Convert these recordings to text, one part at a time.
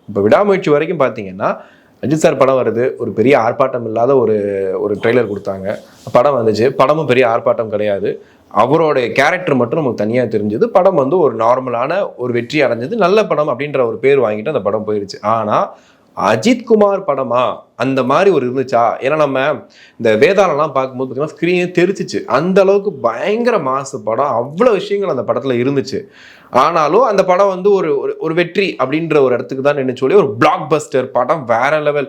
இப்போ விடாமுயற்சி வரைக்கும் பார்த்தீங்கன்னா அஜித் சார் படம் வருது, ஒரு பெரிய ஆர்ப்பாட்டம் இல்லாத ஒரு ஒரு ட்ரெய்லர் கொடுத்தாங்க, படம் வந்துச்சு. படமும் பெரிய ஆர்ப்பாட்டம் கிடையாது, அவருடைய கேரக்டர் மட்டும் நமக்கு தனியாக தெரிஞ்சது. படம் வந்து ஒரு நார்மலான ஒரு வெற்றி அடைஞ்சது, நல்ல படம் அப்படின்ற ஒரு பேர் வாங்கிட்டு அந்த படம் போயிருச்சு. ஆனால் அஜித்குமார் படமா அந்த மாதிரி ஒரு இருந்துச்சா? ஏன்னா நம்ம இந்த வேதாளம்லாம் பார்க்கும்போது பார்த்தீங்கன்னா ஸ்க்ரீனே தெரிச்சிச்சு, அந்த அளவுக்கு பயங்கர மாசு படம், அவ்வளோ விஷயங்கள் அந்த படத்தில் இருந்துச்சு. ஆனாலும் அந்த படம் வந்து ஒரு ஒரு வெற்றி அப்படின்ற ஒரு இடத்துக்கு தான் நின்று சொல்லி ஒரு பிளாக் பஸ்டர் படம், வேற லெவல்.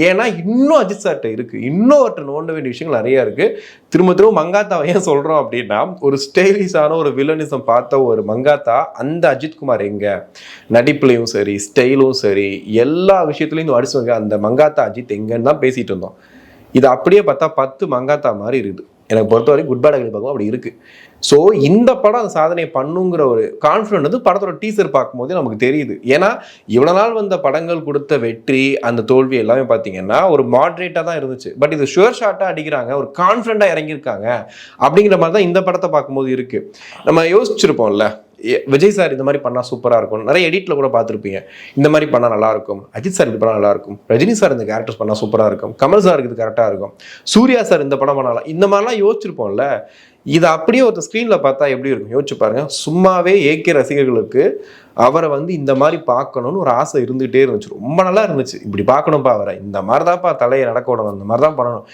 ஏன்னா இன்னும் அஜித் சார்ட்ட இருக்கு, இன்னும் அவர்கிட்ட நோண்ட வேண்டிய விஷயங்கள் நிறைய இருக்கு. திரும்ப திரும்ப மங்காத்தாவை ஏன் சொல்றோம் அப்படின்னா, ஒரு ஸ்டைலிஷான ஒரு வில்லனிசம் பார்த்த ஒரு மங்காத்தா அந்த அஜித்குமார் எங்க நடிப்புலையும் சரி, ஸ்டைலும் சரி, எல்லா விஷயத்துலையும் அடிச்சுங்க அந்த மங்காத்தா அஜித் எங்கன்னு தான் பேசிட்டு இருந்தோம். இது அப்படியே பார்த்தா 10 மங்காத்தா மாதிரி இருக்குது. எனக்கு பொறுத்தவரை குட் பேட் அக்லி பார்க்கும் அப்படி இருக்கு. ஸோ இந்த படம் அந்த சாதனை பண்ணுங்கிற ஒரு கான்ஃபிடன்ட் வந்து படத்தோட டீசர் பார்க்கும்போது நமக்கு தெரியுது. ஏன்னா இவ்வளவு நாள் வந்த படங்கள் கொடுத்த வெற்றி அந்த தோல்வி எல்லாமே பார்த்தீங்கன்னா ஒரு மாட்ரேட்டாக தான் இருந்துச்சு. பட் இது ஷுவர் ஷாட்டாக அடிக்கிறாங்க, ஒரு கான்ஃபிடண்டாக இறங்கியிருக்காங்க அப்படிங்கிற மாதிரி தான் இந்த படத்தை பார்க்கும்போது இருக்கு. நம்ம யோசிச்சிருப்போம்ல, விஜய் சார் இந்த மாதிரி பண்ணால் சூப்பராக இருக்கும், நிறைய எடிட்டில் கூட பார்த்துருப்பீங்க, இந்த மாதிரி பண்ணால் நல்லாயிருக்கும், அஜித் சார் இந்த படம் நல்லாயிருக்கும், ரஜினி சார் இந்த கேரக்டர்ஸ் பண்ணால் சூப்பராக இருக்கும், கமல் சாருக்கு இது கரெக்டாக இருக்கும், சூர்யா சார் இந்த படம் பண்ணலாம், இந்த மாதிரிலாம் யோசிச்சிருப்போம்ல. இதை அப்படியே ஒரு ஸ்க்ரீனில் பார்த்தா எப்படி இருக்கும் யோசிச்சு பாருங்க. சும்மாவே ஏகே ரசிகர்களுக்கு அவரை வந்து இந்த மாதிரி பார்க்கணும்னு ஒரு ஆசை இருந்துகிட்டே இருந்துச்சு, ரொம்ப நல்லா இருந்துச்சு. இப்படி பார்க்கணும்ப்பா அவரை, இந்த மாதிரி தான்ப்பா தலையை நடக்க விடணும், இந்த மாதிரி தான் பண்ணணும்.